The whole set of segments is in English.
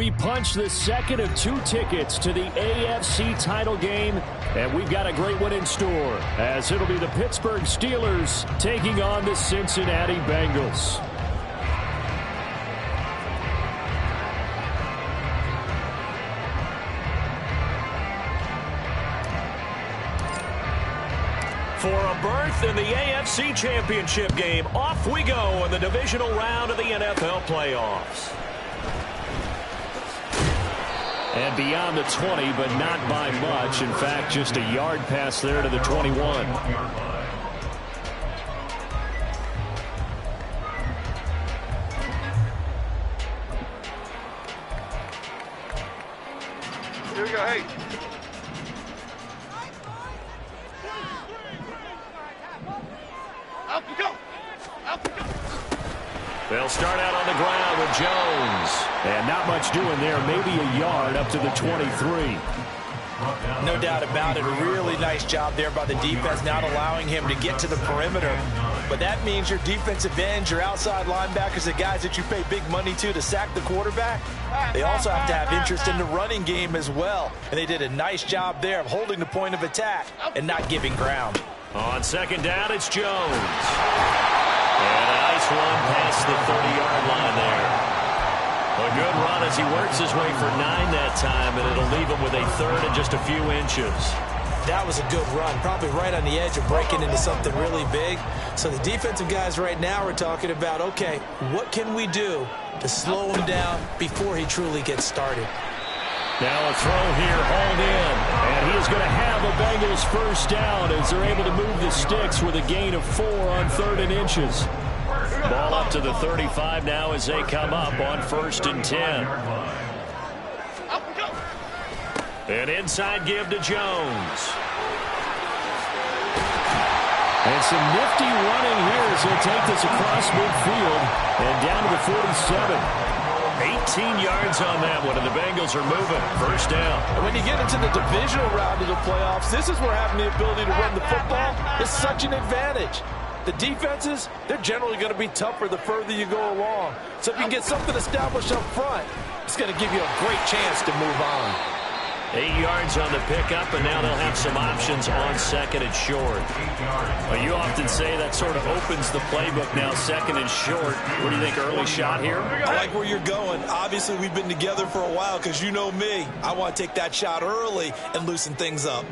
We punch the second of 2 tickets to the AFC title game, and we've got a great one in store, as it'll be the Pittsburgh Steelers taking on the Cincinnati Bengals. For a berth in the AFC Championship game, off we go in the divisional round of the NFL playoffs. And beyond the 20, but not by much. In fact, just a yard pass there to the 21. Here we go, hey. Out we go. Out we go. They'll start out on the ground with Jones. And not much doing there. Maybe a yard up to the 23. No doubt about it. A really nice job there by the defense, not allowing him to get to the perimeter. But that means your defensive ends, your outside linebackers, the guys that you pay big money to sack the quarterback, they also have to have interest in the running game as well. And they did a nice job there of holding the point of attack and not giving ground. On second down, it's Jones. And a nice run past the 30-yard line there. A good run as he works his way for 9 that time, and it'll leave him with a third and just a few inches. That was a good run, probably right on the edge of breaking into something really big. So the defensive guys right now are talking about, okay, what can we do to slow him down before he truly gets started? Now a throw here, hauled in, and he is going to have a Bengals first down as they're able to move the sticks with a gain of 4 on 3rd and inches. Ball up to the 35 now as they come up on 1st and 10. An inside give to Jones. And some nifty running here as he'll take this across midfield and down to the 47. 18 yards on that one, and the Bengals are moving. First down. And when you get into the divisional round of the playoffs, this is where having the ability to run the football is such an advantage. The defenses, they're generally going to be tougher the further you go along. So if you can get something established up front, it's going to give you a great chance to move on. 8 yards on the pickup, and now they'll have some options on second and short. Well, you often say that sort of opens the playbook now, second and short. What do you think, early shot here? I like where you're going. Obviously, we've been together for a while because you know me. I want to take that shot early and loosen things up.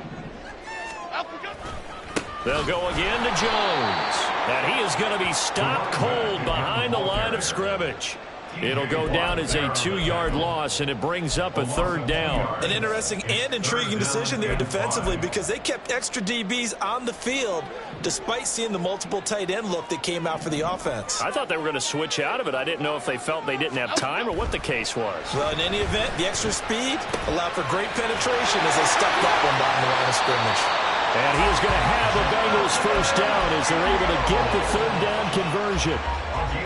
They'll go again to Jones. And he is going to be stopped cold behind the line of scrimmage. It'll go down as a 2-yard loss, and it brings up a 3rd down. An interesting and intriguing decision there defensively because they kept extra DBs on the field despite seeing the multiple tight end look that came out for the offense. I thought they were going to switch out of it. I didn't know if they felt they didn't have time or what the case was. Well, in any event, the extra speed allowed for great penetration as they stuck that one behind the line of scrimmage. And he is going to have a Bengals first down as they're able to get the 3rd down conversion.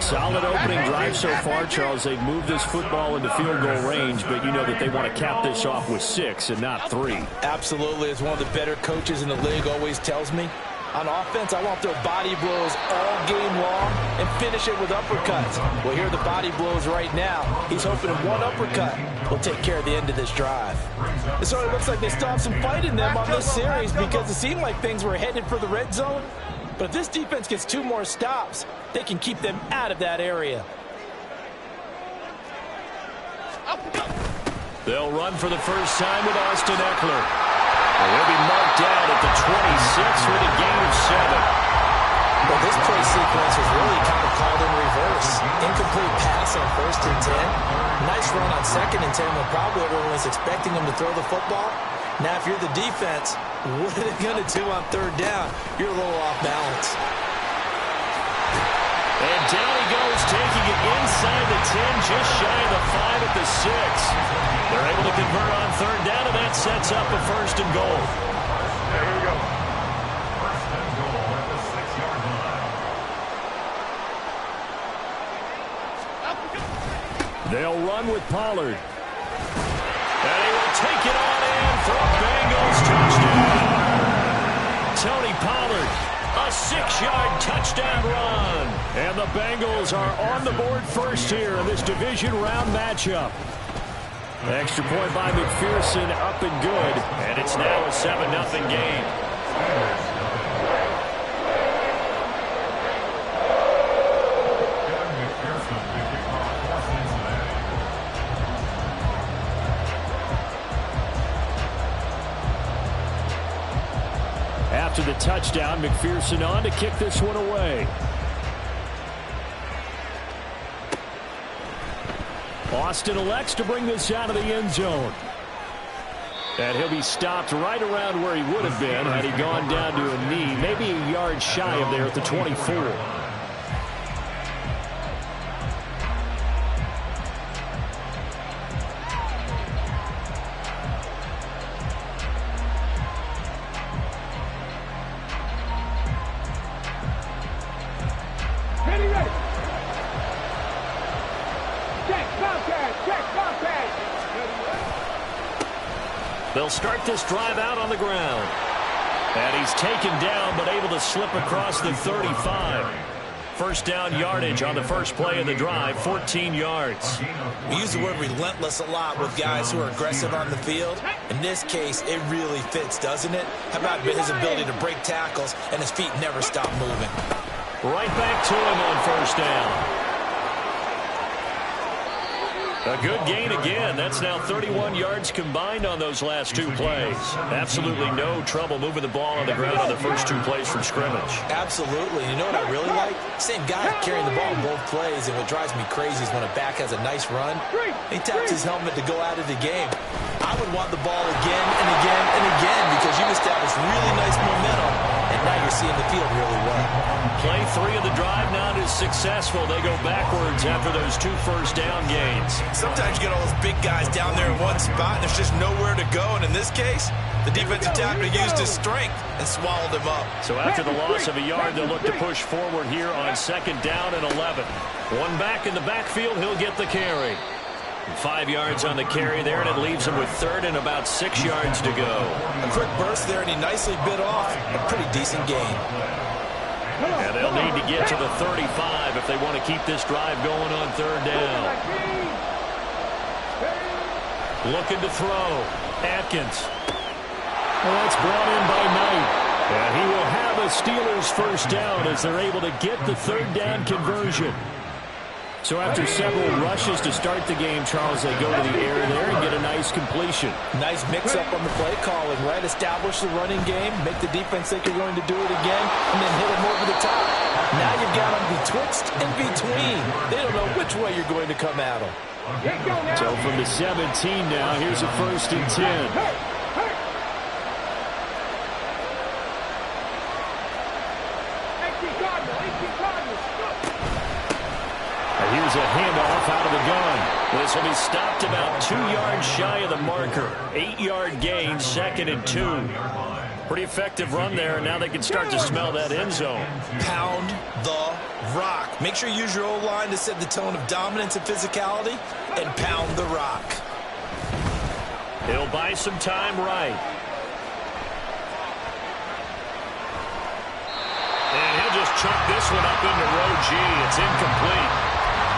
Solid opening drive so far, Charles. They've moved this football into field goal range, but you know that they want to cap this off with 6 and not 3. Absolutely. As one of the better coaches in the league always tells me, on offense, I want their body blows all game long and finish it with uppercuts. Well, here are the body blows right now. He's hoping one uppercut will take care of the end of this drive. It sort of looks like they still have some fight in them on this series because it seemed like things were headed for the red zone. But if this defense gets 2 more stops, they can keep them out of that area. They'll run for the first time with Austin Eckler. And he'll be marked down at the 26 with a gain of 7. Well, this play sequence was really kind of called in reverse. Incomplete pass on 1st and 10. Nice run on 2nd and 10 when probably everyone was expecting him to throw the football. Now, if you're the defense, what are they going to do on 3rd down? You're a little off balance. And down he goes, taking it inside the 10, just shy of the 5 at the 6. They're able to convert on 3rd down, and that sets up a 1st and goal. There we go. They'll run with Pollard. And he will take it on in for a Bengals touchdown. Tony Pollard, a 6-yard touchdown run. And the Bengals are on the board first here in this division round matchup. Extra point by McPherson, up and good. And it's now a 7-0 game. After the touchdown, McPherson on to kick this one away. Austin elects to bring this out of the end zone. And he'll be stopped right around where he would have been had he gone down to a knee, maybe a yard shy of there at the 24. They'll start this drive out on the ground. And he's taken down, but able to slip across the 35. First down yardage on the first play of the drive, 14 yards. We use the word relentless a lot with guys who are aggressive on the field. In this case, it really fits, doesn't it? How about his ability to break tackles and his feet never stop moving? Right back to him on first down. A good gain again. That's now 31 yards combined on those last two plays. Absolutely no trouble moving the ball on the ground on the first two plays from scrimmage. Absolutely. You know what I really like? Same guy carrying the ball in both plays, and what drives me crazy is when a back has a nice run, he taps his helmet to go out of the game. I would want the ball again and again and again because you've established really nice momentum, and now you're seeing the field really well. Play 3 of the drive not as successful. They go backwards after those 2 first down gains. Sometimes you get all those big guys down there in one spot, and there's just nowhere to go. And in this case, the defensive tackle used his strength and swallowed him up. So after the loss of a yard, they'll look to push forward here on 2nd down and 11. One back in the backfield, he'll get the carry. 5 yards on the carry there, and it leaves him with 3rd and about 6 yards to go. A quick burst there, and he nicely bit off a pretty decent gain. And they'll need to get to the 35 if they want to keep this drive going on 3rd down. Looking to throw. Atkins. Well, that's brought in by Knight. And he will have a Steelers first down as they're able to get the 3rd down conversion. So after several rushes to start the game, Charles, they go to the air there and get a nice completion. Nice mix-up on the play calling, right? Establish the running game, make the defense think you're going to do it again, and then hit them over the top. Now you've got them betwixt and between. They don't know which way you're going to come at them. So from the 17 now, here's a 1st and 10. Here's a handoff out of the gun. This will be stopped about 2 yards shy of the marker. 8-yard gain, 2nd and 2. Pretty effective run there, and now they can start to smell that end zone. Pound the rock. Make sure you use your O-line to set the tone of dominance and physicality, and pound the rock. He'll buy some time right. And he'll just chuck this one up into row G. It's incomplete.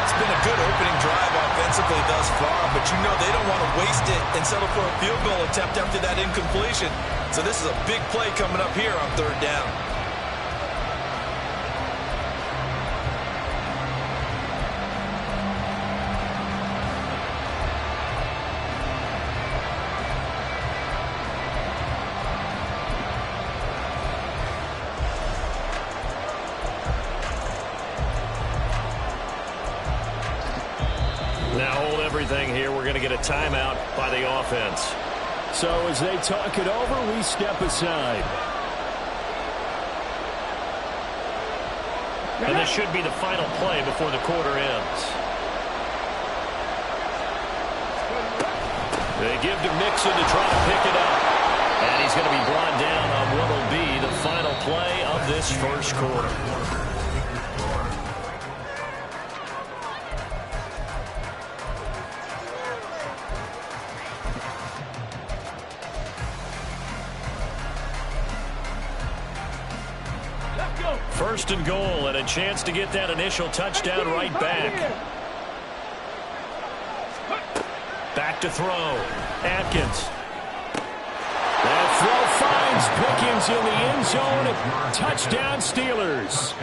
It's been a good opening drive offensively thus far, but you know they don't want to waste it and settle for a field goal attempt after that incompletion. So this is a big play coming up here on 3rd down. Here, we're going to get a timeout by the offense. So as they talk it over, we step aside. And this should be the final play before the quarter ends. They give to Mixon to try to pick it up. And he's going to be brought down on what will be the final play of this first quarter. First and goal, and a chance to get that initial touchdown right back. Back Back to throw. Atkins. That throw finds Pickens in the end zone. Touchdown, Steelers.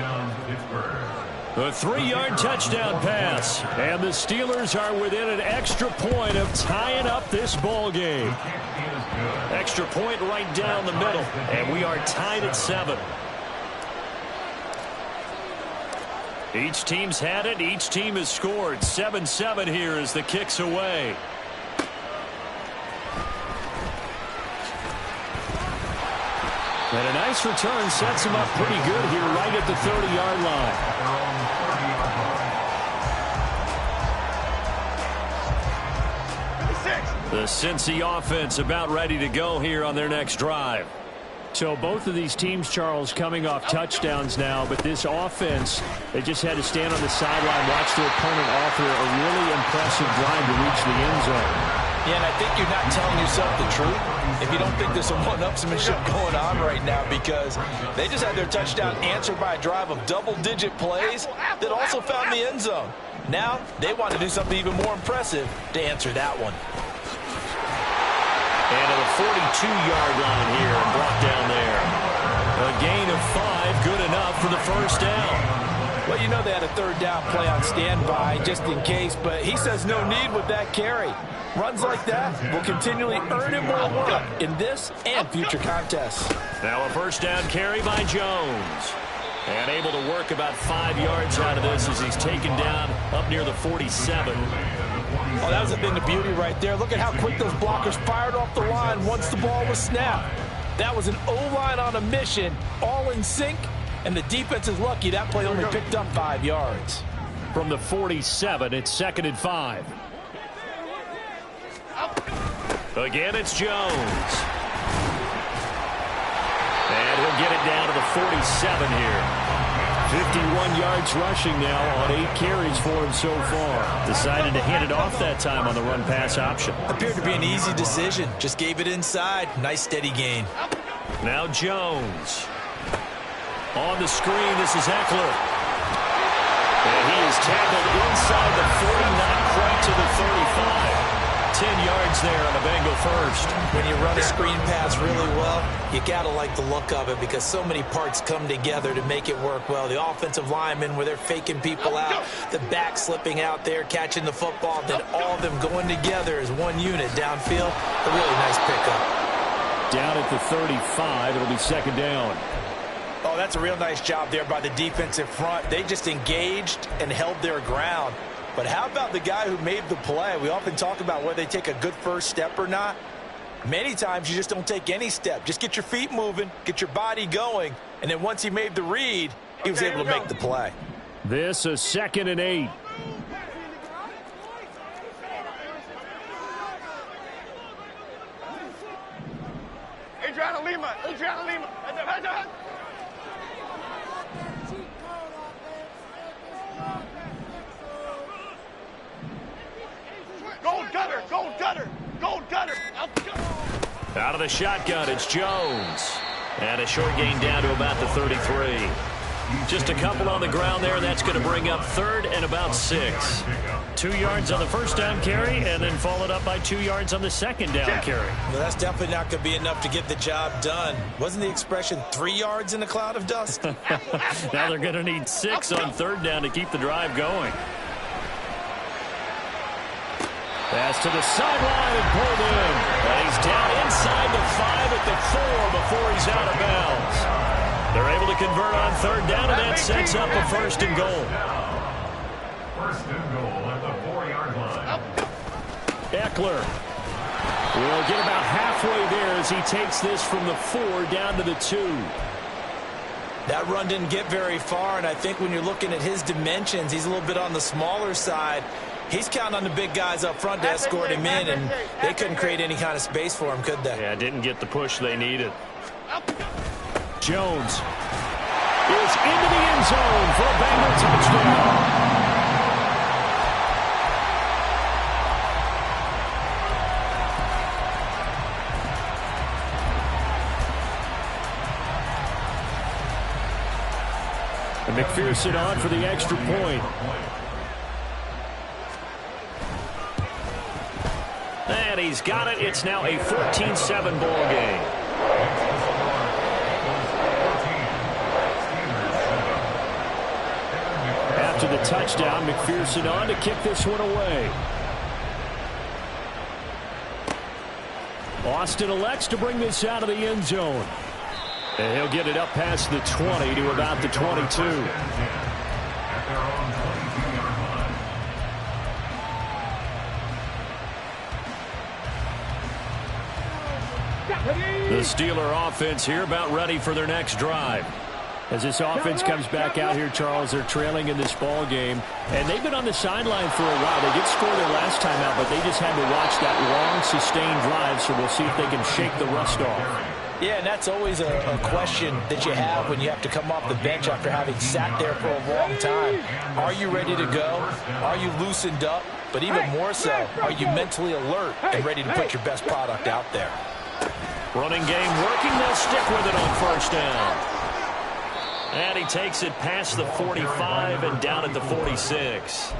A 3-yard touchdown pass. And the Steelers are within an extra point of tying up this ball game. Extra point right down the middle. And we are tied at 7. Each team's had it. Each team has scored. 7-7 here as the kick's away. And a nice return sets him up pretty good here right at the 30-yard line. The Cincy offense about ready to go here on their next drive. So both of these teams, Charles, coming off touchdowns now, but this offense, they just had to stand on the sideline, watch their opponent offer a really impressive drive to reach the end zone. Yeah, and I think you're not telling yourself the truth if you don't think there's some one-upsmanship going on right now, because they just had their touchdown answered by a drive of double-digit plays that also found the end zone. Now they want to do something even more impressive to answer that one. And to the 42-yard line here and brought down there. A gain of 5, good enough for the first down. Well, you know they had a third down play on standby just in case, but he says no need with that carry. Runs like that will continually earn him more work in this and future contests. Now a first down carry by Jones. And able to work about 5 yards out of this as he's taken down up near the 47. Oh, that was a thing of beauty right there. Look at how quick those blockers fired off the line once the ball was snapped. That was an O-line on a mission, all in sync, and the defense is lucky that play only picked up 5 yards. From the 47, it's 2nd and 5. Again, it's Jones. And he'll get it down to the 47 here. 51 yards rushing now on 8 carries for him so far. Decided to hand it off that time on the run-pass option. Appeared to be an easy decision. Just gave it inside. Nice steady gain. Now Jones. On the screen, this is Eckler. And he is tackled inside the 40, not quite to the 35. 10 yards there on a Bengal first. When you run a screen pass really well, you got to like the look of it because so many parts come together to make it work well. The offensive linemen where they're faking people out, the back slipping out there, catching the football, then all of them going together as one unit downfield. A really nice pickup. Down at the 35, it'll be 2nd down. Oh, that's a real nice job there by the defensive front. They just engaged and held their ground. But how about the guy who made the play? We often talk about whether they take a good first step or not. Many times you just don't take any step. Just get your feet moving, get your body going, and then once he made the read, he was able to make the play. This is 2nd and 8. Adriana Lima. Gold gutter. Out of the shotgun, it's Jones. And a short gain down to about the 33. Just a couple on the ground there. That's going to bring up 3rd and about 6. 2 yards on the first down carry, and then followed up by 2 yards on the 2nd down carry. Well, that's definitely not going to be enough to get the job done. Wasn't the expression 3 yards in a cloud of dust? Now they're going to need 6 on 3rd down to keep the drive going. Pass to the sideline and pulled in. And he's down inside the 5 at the 4 before he's out of bounds. They're able to convert on 3rd down, and that sets up a 1st and goal. 1st and goal at the 4-yard line. Eckler will get about halfway there as he takes this from the 4 down to the 2. That run didn't get very far, and I think when you're looking at his dimensions, he's a little bit on the smaller side. He's counting on the big guys up front to escort him in, and they couldn't create any kind of space for him, could they? Yeah, didn't get the push they needed. Jones is into the end zone for a Bengal touchdown. And McPherson on for the extra point. And he's got it. It's now a 14-7 ball game. After the touchdown, McPherson on to kick this one away. Austin elects to bring this out of the end zone. And he'll get it up past the 20 to about the 22. The Steeler offense here about ready for their next drive. As this offense comes back out here, Charles, they're trailing in this ball game. And they've been on the sideline for a while. They did score their last time out, but they just had to watch that long, sustained drive. So we'll see if they can shake the rust off. Yeah, and that's always a question that you have when you have to come off the bench after having sat there for a long time. Are you ready to go? Are you loosened up? But even more so, are you mentally alert and ready to put your best product out there? Running game working. They'll stick with it on first down. And he takes it past the 45 and down at the 46.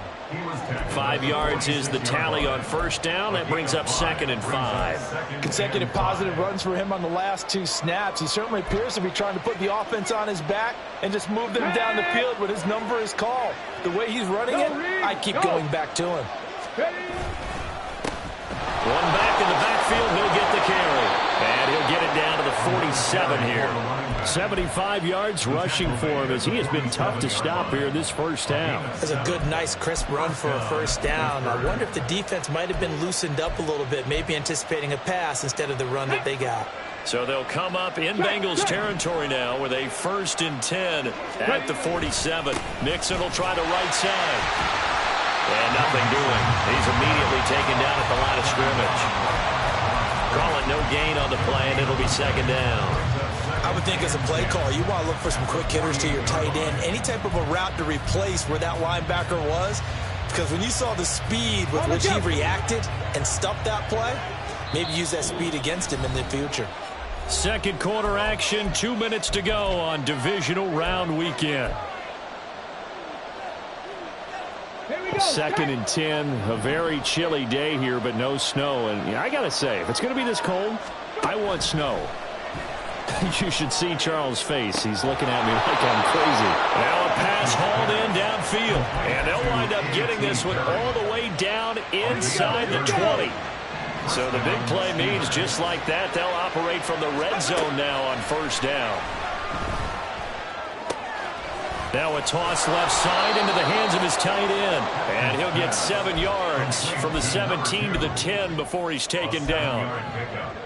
5 yards is the tally on first down. That brings up 2nd and 5. Consecutive positive runs for him on the last 2 snaps. He certainly appears to be trying to put the offense on his back and just move them down the field when his number is called. The way he's running it, I keep going back to him. One back in the backfield, he'll get the carry. And he'll get it down to the 47 here. 75 yards rushing for him as he has been tough to stop here this first down. That's a good, nice, crisp run for a first down. I wonder if the defense might have been loosened up a little bit, maybe anticipating a pass instead of the run that they got. So they'll come up in Bengals territory now with a 1st and 10 at the 47. Mixon will try the right side. And nothing doing. He's immediately taken down at the line of scrimmage. Call it no gain on the play, and it'll be 2nd down. I would think as a play caller, you want to look for some quick hitters to your tight end. Any type of a route to replace where that linebacker was. Because when you saw the speed with which he reacted and stuffed that play, maybe use that speed against him in the future. Second quarter action, 2 minutes to go on Divisional Round Weekend. 2nd and 10, a very chilly day here, but no snow. And I got to say, if it's going to be this cold, I want snow. You should see Charles' face. He's looking at me like I'm crazy. Now a pass hauled in downfield. And they'll wind up getting this one all the way down inside the 20. So the big play means just like that, they'll operate from the red zone now on first down. Now a toss left side into the hands of his tight end. And he'll get 7 yards from the 17 to the 10 before he's taken down.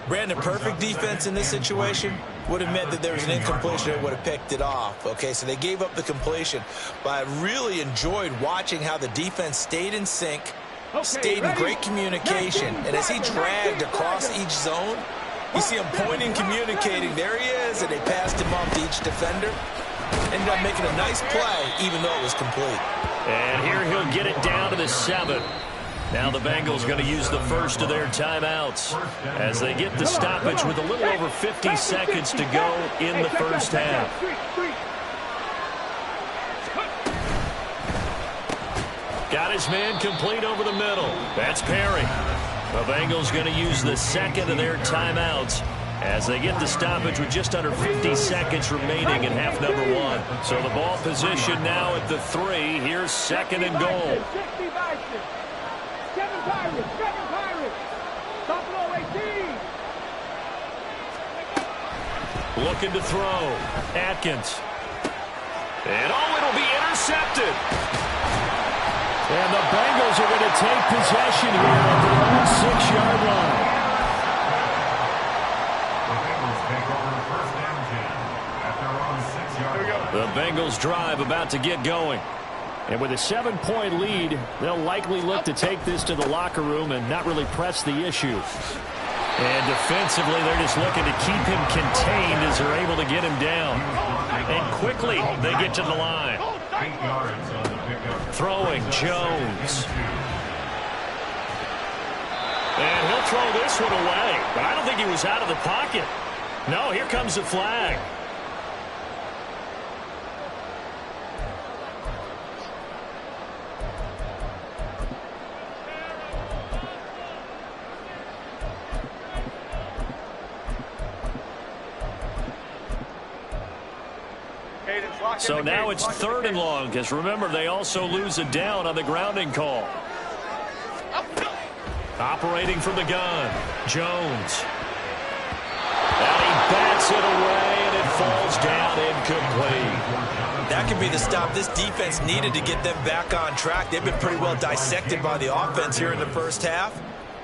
Brandon, perfect defense in this situation would have meant that there was an incompletion that would have picked it off. Okay, so they gave up the completion. But I really enjoyed watching how the defense stayed in sync, stayed in great communication. And as he dragged across each zone, you see him pointing, communicating. There he is, and they passed him off to each defender. Ended up making a nice play, even though it was complete. And here he'll get it down to the 7. Now the Bengals going to use the first of their timeouts as they get the stoppage with a little over 50 seconds to go in the first half. Got his man complete over the middle. That's Perry. The Bengals going to use the second of their timeouts as they get the stoppage with just under 50 seconds remaining in half number 1. So the ball position now at the 3. Here's 2nd and goal. Looking to throw. Atkins. And it'll be intercepted. And the Bengals are going to take possession here at their own 6-yard line. The Bengals drive about to get going. And with a 7-point lead, they'll likely look to take this to the locker room and not really press the issue. And defensively, they're just looking to keep him contained as they're able to get him down. And quickly, they get to the line. Throwing Jones. And he'll throw this one away. But I don't think he was out of the pocket. No, here comes the flag. So now it's 3rd and long, because remember, they also lose a down on the grounding call. Operating from the gun, Jones. And he bats it away, and it falls down incomplete. That could be the stop this defense needed to get them back on track. They've been pretty well dissected by the offense here in the first half.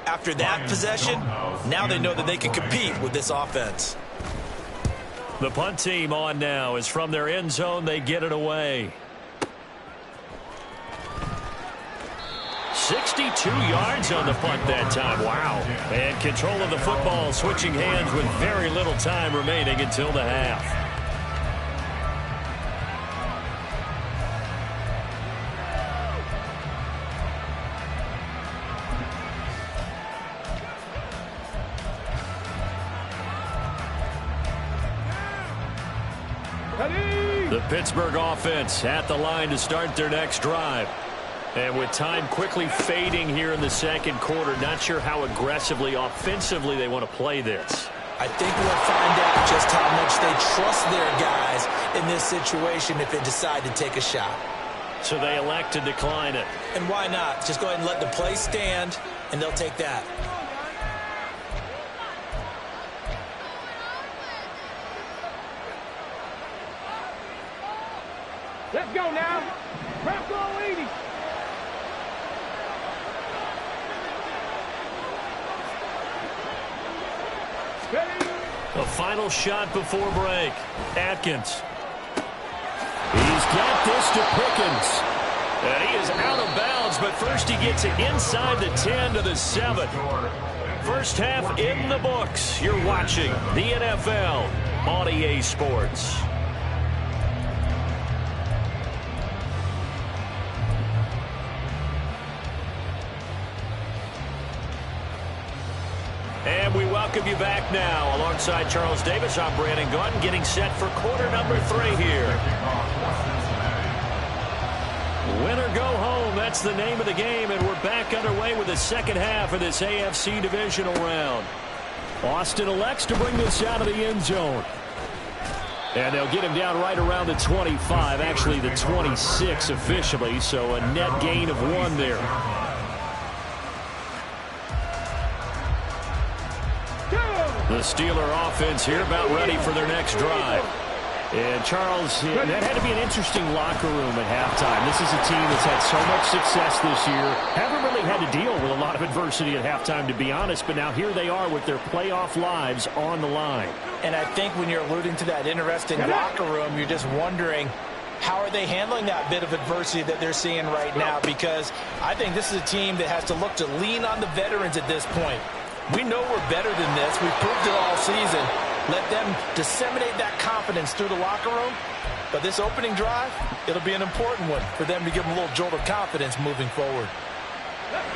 After that possession, now they know that they can compete with this offense. The punt team on now is from their end zone. They get it away. 62 yards on the punt that time. Wow. And control of the football switching hands with very little time remaining until the half. The Pittsburgh offense at the line to start their next drive. And with time quickly fading here in the second quarter, not sure how aggressively, offensively they want to play this. I think we'll find out just how much they trust their guys in this situation if they decide to take a shot. So they elect to decline it. And why not? Just go ahead and let the play stand, and they'll take that. Let's go now. Prep goal 80. A final shot before break. Atkins. He's got this to Pickens. And he is out of bounds, but first he gets it inside the 10 to the 7. First half in the books. You're watching the NFL on EA Sports. And we welcome you back now. Alongside Charles Davis, I'm Brandon Gunn, getting set for quarter number 3 here. Win or go home, that's the name of the game, and we're back underway with the second half of this AFC Divisional round. Austin elects to bring this out of the end zone. And they'll get him down right around the 25, actually the 26 officially, so a net gain of 1 there. The Steeler offense here about ready for their next drive. And Charles, that had to be an interesting locker room at halftime. This is a team that's had so much success this year. Haven't really had to deal with a lot of adversity at halftime, to be honest. But now here they are with their playoff lives on the line. And I think when you're alluding to that interesting locker room, you're just wondering, how are they handling that bit of adversity that they're seeing right now? Because I think this is a team that has to look to lean on the veterans at this point. We know we're better than this. We've proved it all season. Let them disseminate that confidence through the locker room. But this opening drive, it'll be an important one for them to give them a little jolt of confidence moving forward.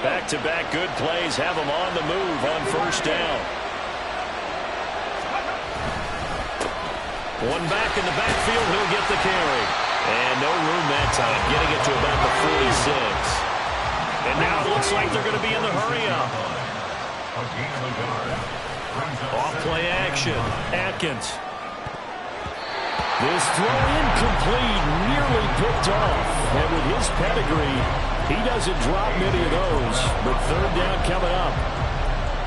Back-to-back good plays have them on the move on first down. One back in the backfield, he'll get the carry. And no room that time, getting it to about the 46. And now it looks like they're going to be in the hurry-up. Off-play action. Atkins. This throw incomplete, nearly picked off. And with his pedigree, he doesn't drop many of those. But third down coming up.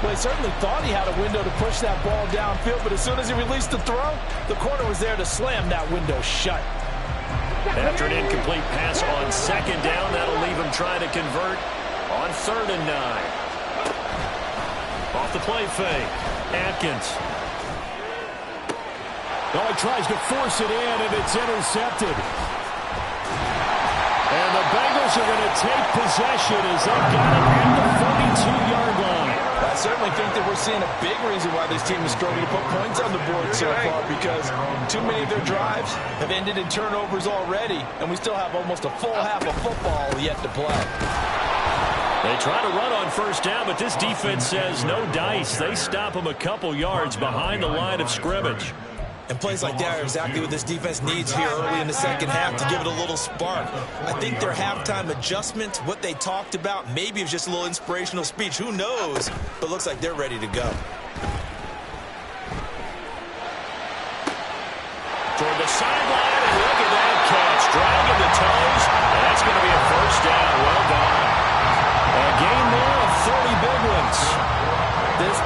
Well, he certainly thought he had a window to push that ball downfield, but as soon as he released the throw, the corner was there to slam that window shut. After an incomplete pass on second down, that'll leave him trying to convert on 3rd and 9. Off the play fake. Atkins. Oh, he tries to force it in, and it's intercepted. And the Bengals are going to take possession as they've got it at the 42-yard line. I certainly think that we're seeing a big reason why this team is struggling to put points on the board so far, because too many of their drives have ended in turnovers already, and we still have almost a full half of football yet to play. They try to run on first down, but this defense says no dice. They stop them a couple yards behind the line of scrimmage. And plays like that are exactly what this defense needs here early in the second half to give it a little spark. I think their halftime adjustment, what they talked about, maybe it was just a little inspirational speech. Who knows? But looks like they're ready to go. Toward the sideline, and look at that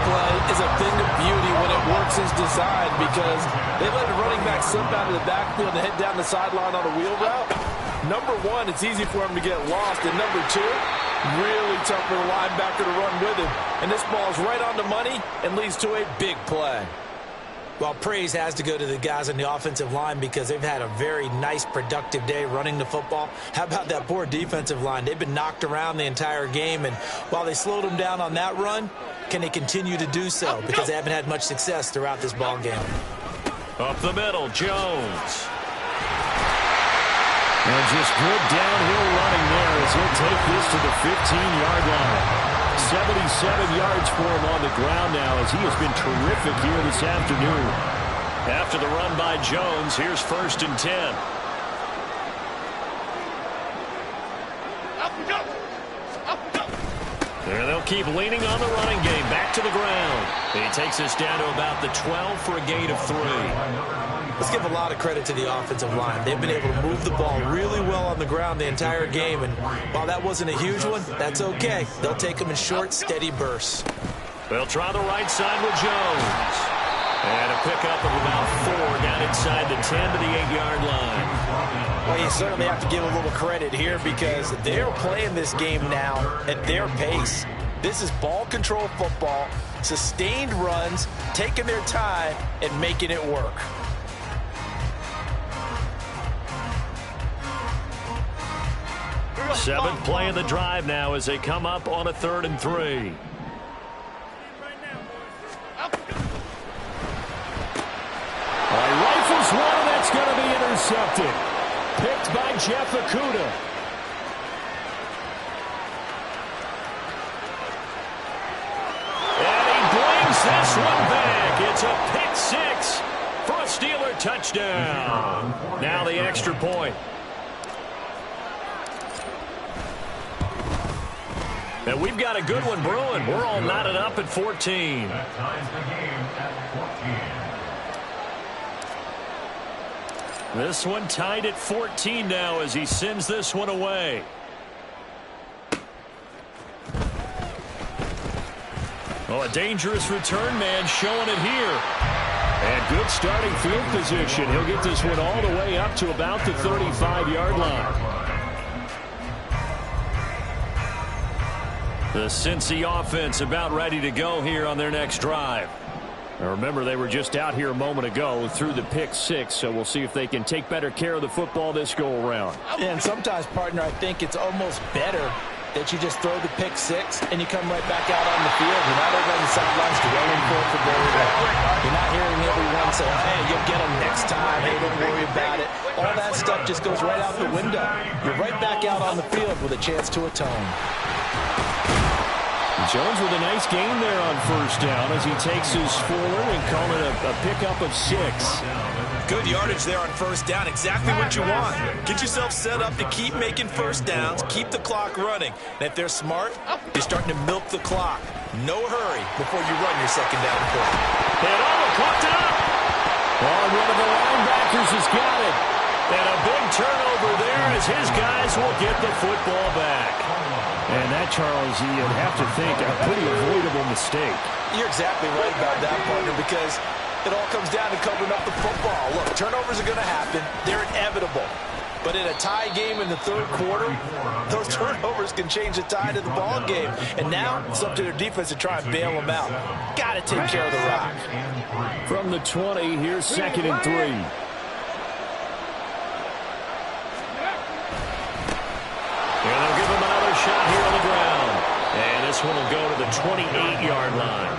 play is a thing of beauty when it works as designed, because they let a running back slip out of the backfield and head down the sideline on a wheel route. Number one, it's easy for him to get lost. And number two, really tough for the linebacker to run with him. And this ball's right on the money and leads to a big play. Well, praise has to go to the guys on the offensive line because they've had a very nice, productive day running the football. How about that poor defensive line? They've been knocked around the entire game, and while they slowed them down on that run, can they continue to do so? Because they haven't had much success throughout this ball game. Up the middle, Jones. And just good downhill running there as he'll take this to the 15-yard line. 77 yards for him on the ground now as he has been terrific here this afternoon. After the run by Jones, here's 1st and 10. There they'll keep leaning on the running game. Back to the ground. He takes us down to about the 12 for a gain of 3. Let's give a lot of credit to the offensive line. They've been able to move the ball really well on the ground the entire game, and while that wasn't a huge one, that's okay. They'll take them in short, steady bursts. They'll try the right side with Jones. And a pickup of about 4 down inside the 10 to the 8-yard line. Well, you certainly have to give a little credit here because they're playing this game now at their pace. This is ball control football, sustained runs, taking their time, and making it work. Seventh play of the drive now as they come up on a 3rd and 3. Rifles one, and that's going to be intercepted. Picked by Jeff Okudah. And he brings this one back. It's a pick 6 for a Steeler touchdown. Now the extra point. And we've got a good one brewing. We're all knotted up at 14. This one tied at 14 now as he sends this one away. Oh, a dangerous return man showing it here. And good starting field position. He'll get this one all the way up to about the 35-yard line. The Cincy offense about ready to go here on their next drive. Now remember, they were just out here a moment ago through the pick 6, so we'll see if they can take better care of the football this go-around. And sometimes, partner, I think it's almost better that you just throw the pick 6 and you come right back out on the field. You're not over on the sidelines dwelling for very well. You're not hearing everyone say, hey, you'll get them next time. Hey, don't worry about it. All that stuff just goes right out the window. You're right back out on the field with a chance to atone. Jones with a nice gain there on 1st down as he takes his forward and call it a pickup of 6. Good yardage there on 1st down. Exactly what you want. Get yourself set up to keep making 1st downs, keep the clock running. And if they're smart, you're starting to milk the clock. No hurry before you run your 2nd down play. And clocked it up. Oh, one of the linebackers has got it. And a big turnover there as his guys will get the football back. And that, Charles, you'd have to think a pretty avoidable mistake. You're exactly right about that, partner, because it all comes down to covering up the football. Look, turnovers are going to happen. They're inevitable. But in a tie game in the 3rd quarter, those turnovers can change the tide of the ball game. And now it's up to their defense to try and bail them out. Got to take care of the rock. From the 20, here's 2nd and 3. And they'll give him another shot here on the ground. And this one will go to the 28-yard line.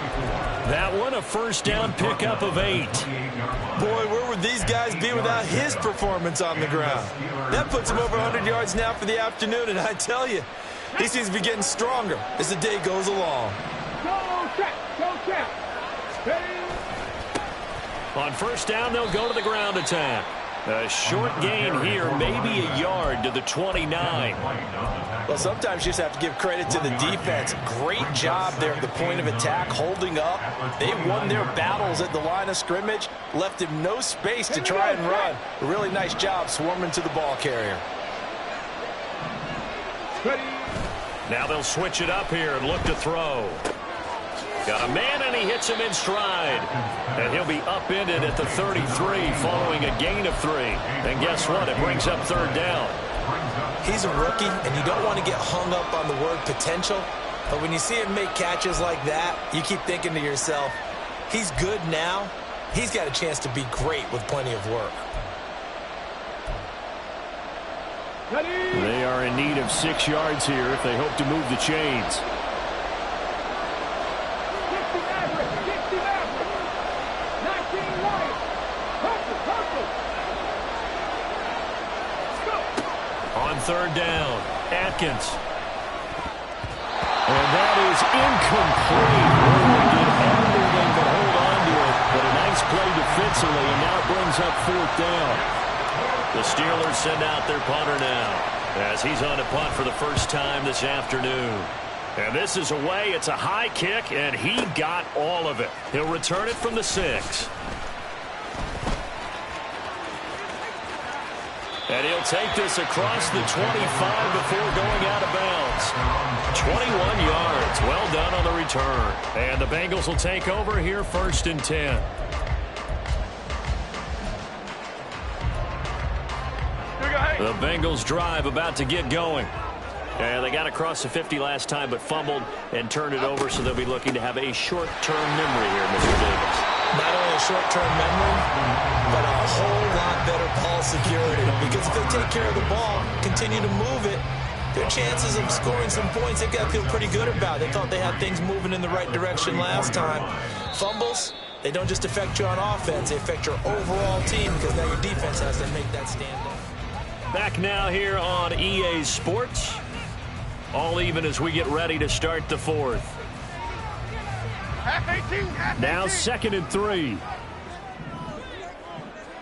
That one, a 1st down pickup of 8. Boy, where would these guys be without his performance on the ground? That puts him over 100 yards now for the afternoon, and I tell you, he seems to be getting stronger as the day goes along. Go check, go check. On 1st down, they'll go to the ground attack. A short gain here, maybe a yard to the 29. Well, sometimes you just have to give credit to the defense. Great job there at the point of attack, holding up. They won their battles at the line of scrimmage, left him no space to try and run. A really nice job swarming to the ball carrier. Now they'll switch it up here and look to throw. Got a man, and he hits him in stride. And he'll be upended at the 33 following a gain of 3. And guess what? It brings up third down. He's a rookie, and you don't want to get hung up on the word potential. But when you see him make catches like that, you keep thinking to yourself, he's good now. He's got a chance to be great with plenty of work. They are in need of 6 yards here if they hope to move the chains. On third down, Atkins. And that is incomplete. Really did everything but hold on to it. But a nice play defensively, and now it brings up fourth down. The Steelers send out their punter now as he's on a punt for the first time this afternoon. And this is away. It's a high kick, and he got all of it. He'll return it from the 6. And he'll take this across the 25 before going out of bounds. 21 yards. Well done on the return. And the Bengals will take over here, 1st and 10. The Bengals drive about to get going. And they got across the 50 last time but fumbled and turned it over, so they'll be looking to have a short-term memory here, Mr. Davis. Not only a short-term memory, but a whole lot better ball security. Because if they take care of the ball, continue to move it, their chances of scoring some points, they've got to feel pretty good about. They thought they had things moving in the right direction last time. Fumbles, they don't just affect you on offense, they affect your overall team because now your defense has to make that stand up. Back now here on EA Sports. All even as we get ready to start the 4th. Now 2nd and 3.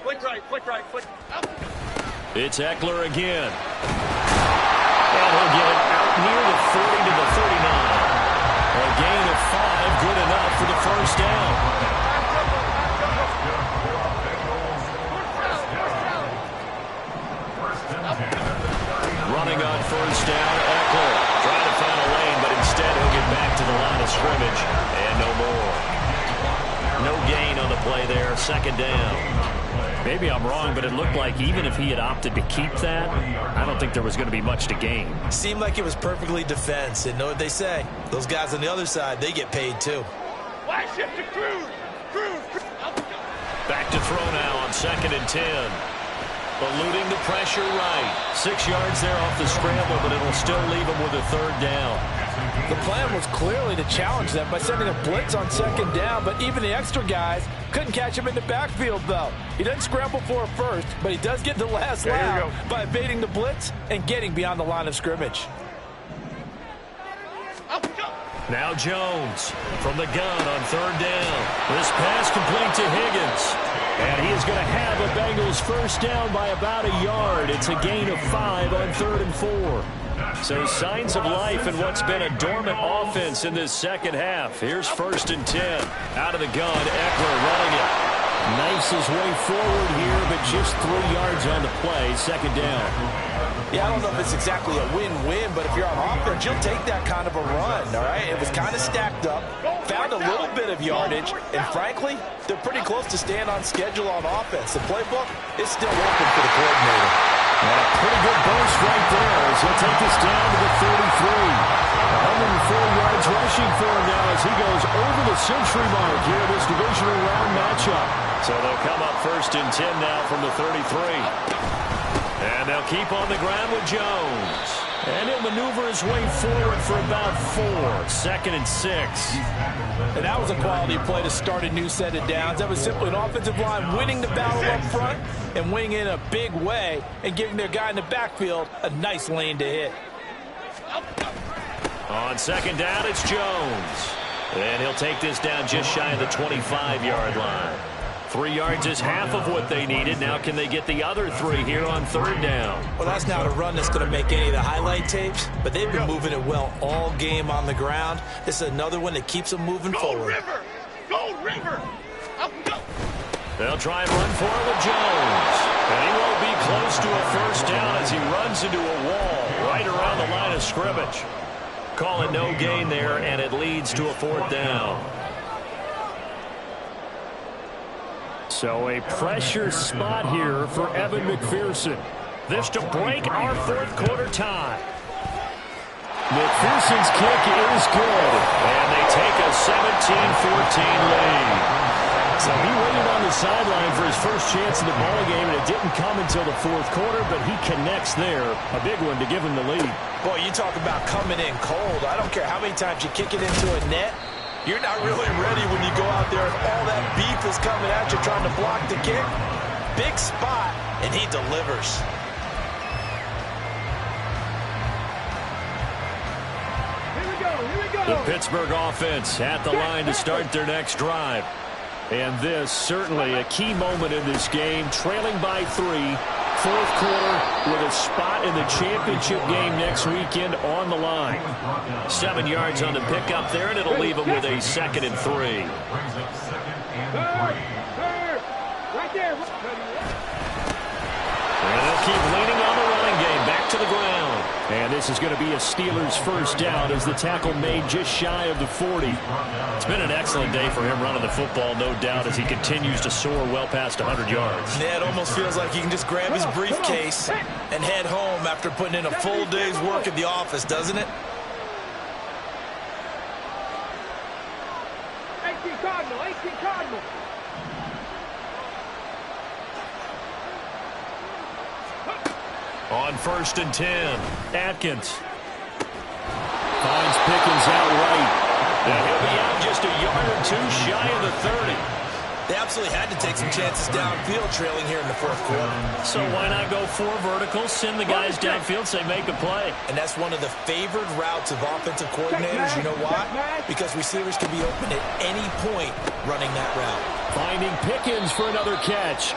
Flick right, flick right, flick. Up. It's Eckler again. And he'll get it out near the 40 to the 39. A gain of 5, good enough for the first down. Running on first down, Eckler trying to find a lane, but instead he'll get back to the line of scrimmage, and no more. No gain on the play there, 2nd down. Maybe I'm wrong, but it looked like even if he had opted to keep that, I don't think there was going to be much to gain. Seemed like it was perfectly defense, and know what they say. Those guys on the other side, they get paid too. Flash shift to Cruz. Back to throw now on 2nd and 10. Eluding the pressure right. 6 yards there off the scramble, but it'll still leave him with a 3rd down. The plan was clearly to challenge them by sending a blitz on 2nd down, but even the extra guys couldn't catch him in the backfield, though. He doesn't scramble for a first, but he does get the last lap by evading the blitz and getting beyond the line of scrimmage. Now Jones from the gun on 3rd down. This pass complete to Higgins. And he is going to have a Bengals first down by about a yard. It's a gain of 5 on 3rd and 4. So signs of life in what's been a dormant offense in this second half. Here's 1st and 10. Out of the gun, Eckler running it. Knifes his way forward here, but just 3 yards on the play. 2nd down. Yeah, I don't know if it's exactly a win-win, but if you're on offense, you'll take that kind of a run, all right? It was kind of stacked up, found a little bit of yardage, and frankly, they're pretty close to staying on schedule on offense. The playbook is still open for the coordinator. And a pretty good burst right there as he'll take this down to the 33. 104 yards rushing for him now as he goes over the century mark here in this divisional round matchup. So they'll come up 1st and 10 now from the 33. And they'll keep on the ground with Jones. And he'll maneuver his way forward for about 4. 2nd and 6. And that was a quality play to start a new set of downs. That was simply an offensive line winning the battle up front and winning in a big way and giving their guy in the backfield a nice lane to hit. On 2nd down, it's Jones. And he'll take this down just shy of the 25-yard line. 3 yards is half of what they needed. Now can they get the other 3 here on 3rd down? Well, that's not a run that's going to make any of the highlight tapes, but they've been moving it well all game on the ground. This is another one that keeps them moving forward. Go, River! Up and go! They'll try and run for it with Jones. And he won't be close to a first down as he runs into a wall right around the line of scrimmage. Call it no gain there, and it leads to a 4th down. So a pressure spot here for Evan McPherson. This to break our fourth quarter tie. McPherson's kick is good. And they take a 17-14 lead. So he waited on the sideline for his first chance in the ballgame, and it didn't come until the fourth quarter, but he connects there. A big one to give him the lead. Boy, you talk about coming in cold. I don't care how many times you kick it into a net. You're not really ready when you go out there and all that beef is coming at you trying to block the kick. Big spot, and he delivers. The Pittsburgh offense at the line to start their next drive. And this certainly a key moment in this game, trailing by 3, fourth quarter with a spot in the championship game next weekend on the line. 7 yards on the pickup there, and it'll leave them with a 2nd and 3. Right there. And they'll keep leaning on the running game, back to the ground. And this is going to be a Steelers first down as the tackle made just shy of the 40. It's been an excellent day for him running the football, no doubt, as he continues to soar well past 100 yards. Yeah, it almost feels like he can just grab his briefcase and head home after putting in a full day's work at the office, doesn't it? 18 Cardinal. On 1st and 10. Atkins finds Pickens out right. And he'll be out just a yard or 2 shy of the 30. They absolutely had to take some chances downfield trailing here in the fourth quarter. So why not go 4 verticals, send the guys downfield, say make a play. And that's one of the favored routes of offensive coordinators. You know why? Because receivers can be open at any point running that route. Finding Pickens for another catch.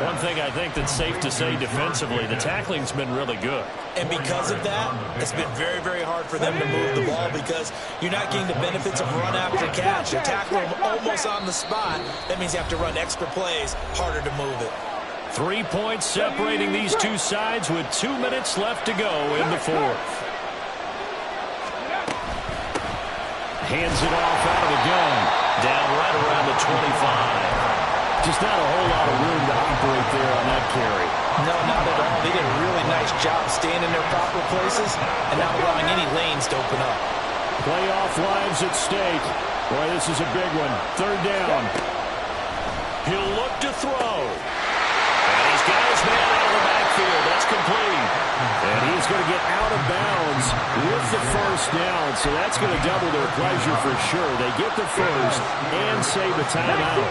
One thing I think that's safe to say defensively, the tackling's been really good. And because of that, it's been very, very hard for them to move the ball because you're not getting the benefits of run after catch. You're tackling them almost on the spot. That means you have to run extra plays, harder to move it. 3 points separating these two sides with 2 minutes left to go in the fourth. Hands it off out of the gun. Down right around the 25. Just not a whole lot of room to operate there on that carry. No, not at all. They did a really nice job staying in their proper places and not allowing any lanes to open up. Playoff lives at stake. Boy, this is a big one. 3rd down. He'll look to throw. And he's got his man out of the backfield. That's complete. And he's going to get out of bounds with the first down. So that's going to double their pleasure for sure. They get the first and save a timeout.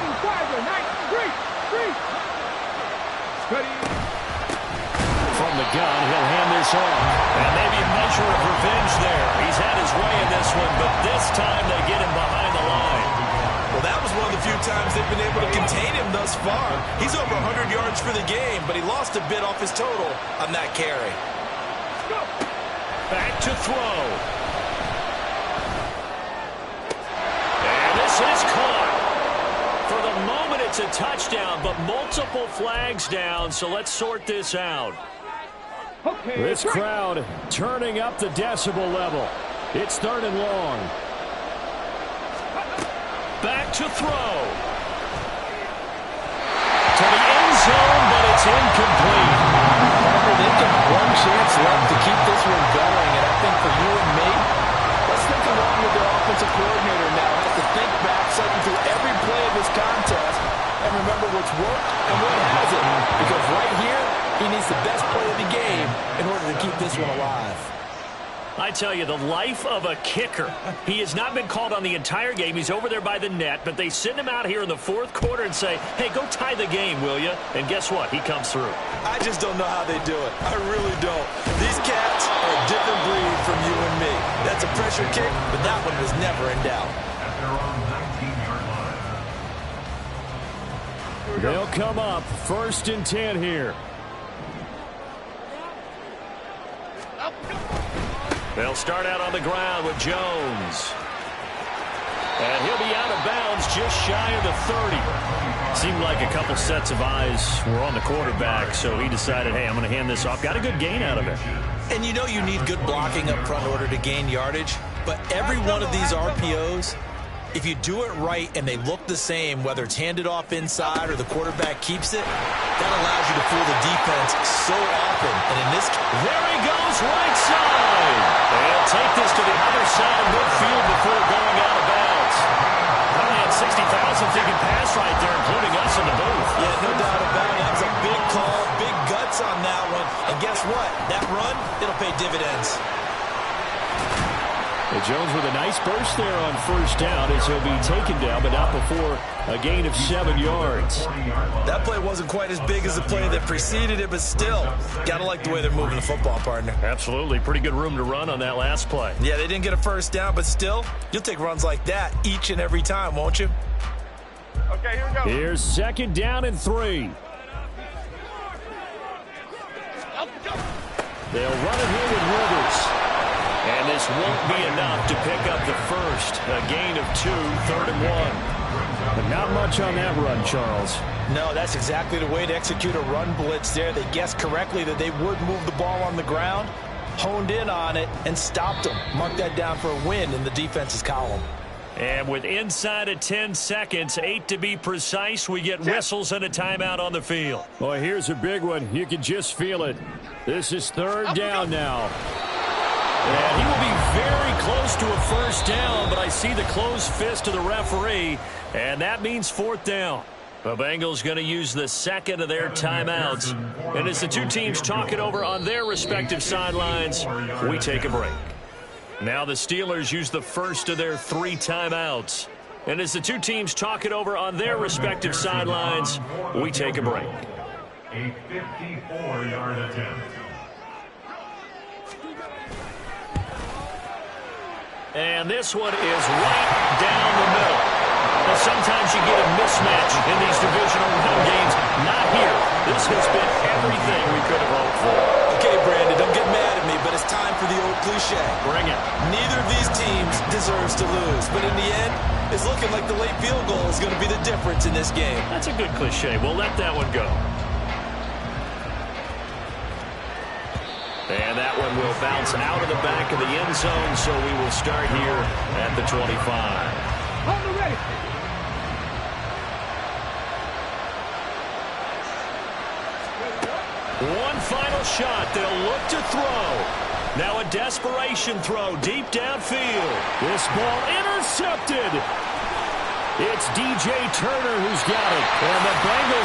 From the gun, he'll hand this off. And maybe a measure of revenge there. He's had his way in this one, but this time they get him behind the line. Well, that was one of the few times they've been able to contain him thus far. He's over 100 yards for the game, but he lost a bit off his total on that carry. Back to throw. And this is caught. For the moment, it's a touchdown, but multiple flags down, so let's sort this out. This crowd turning up the decibel level. It's 3rd and long. Back to throw. To the end zone, but it's incomplete. They've got one chance left to keep this one going, and I think for you and me, let's think along with their offensive coordinator now. Has to think back, cycle through every play of this contest, and remember what's worked and what hasn't. Because right here, he needs the best play of the game in order to keep this one alive. I tell you, the life of a kicker. He has not been called on the entire game. He's over there by the net, but they send him out here in the fourth quarter and say, hey, go tie the game, will you? And guess what? He comes through. I just don't know how they do it. I really don't. These cats are a different breed from you and me. That's a pressure kick, but that one was never in doubt. They'll come up 1st and 10 here. They'll start out on the ground with Jones. And he'll be out of bounds just shy of the 30. Seemed like a couple sets of eyes were on the quarterback, so he decided, hey, I'm going to hand this off. Got a good gain out of it. And you know you need good blocking up front in order to gain yardage, but every one of these RPOs if you do it right and they look the same, whether it's handed off inside or the quarterback keeps it, that allows you to fool the defense so often. And in this case, there he goes, right side. They'll take this to the other side of midfield before going out of bounds. And 60,000 thinking pass right there, including us in the booth. Yeah, no doubt about it. That was a big call, big guts on that one. And guess what? That run, it'll pay dividends. And Jones with a nice burst there on first down as he'll be taken down, but not before a gain of 7 yards. That play wasn't quite as big as the play that preceded it, but still, got to like the way they're moving the football, partner. Absolutely. Pretty good room to run on that last play. Yeah, they didn't get a first down, but still, you'll take runs like that each and every time, won't you? Okay, here we go. Here's 2nd down and 3. They'll run it here with Rivers. And this won't be enough to pick up the first. A gain of 2, 3rd and 1. But not much on that run, Charles. No, that's exactly the way to execute a run blitz there. They guessed correctly that they would move the ball on the ground, honed in on it, and stopped them. Mark that down for a win in the defense's column. And with inside of 10 seconds, 8 to be precise, we get whistles and a timeout on the field. Boy, here's a big one. You can just feel it. This is 3rd down now. And he will be very close to a first down, but I see the closed fist of the referee, and that means 4th down. The Bengals going to use the 2nd of their timeouts. And as the two teams talk it over on their respective sidelines, we take a break. Now the Steelers use the 1st of their 3 timeouts. And as the two teams talk it over on their respective sidelines, we take a break. A 54-yard attempt. And this one is right down the middle. And sometimes you get a mismatch in these divisional round games. Not here. This has been everything we could have hoped for. Okay, Brandon, don't get mad at me, but it's time for the old cliche. Bring it. Neither of these teams deserves to lose, but in the end, it's looking like the late field goal is going to be the difference in this game. That's a good cliche. We'll let that one go. And that one will bounce out of the back of the end zone, so we will start here at the 25. Hold the ready. One final shot. They'll look to throw. Now a desperation throw deep downfield. This ball intercepted. It's DJ Turner who's got it. And the Bengals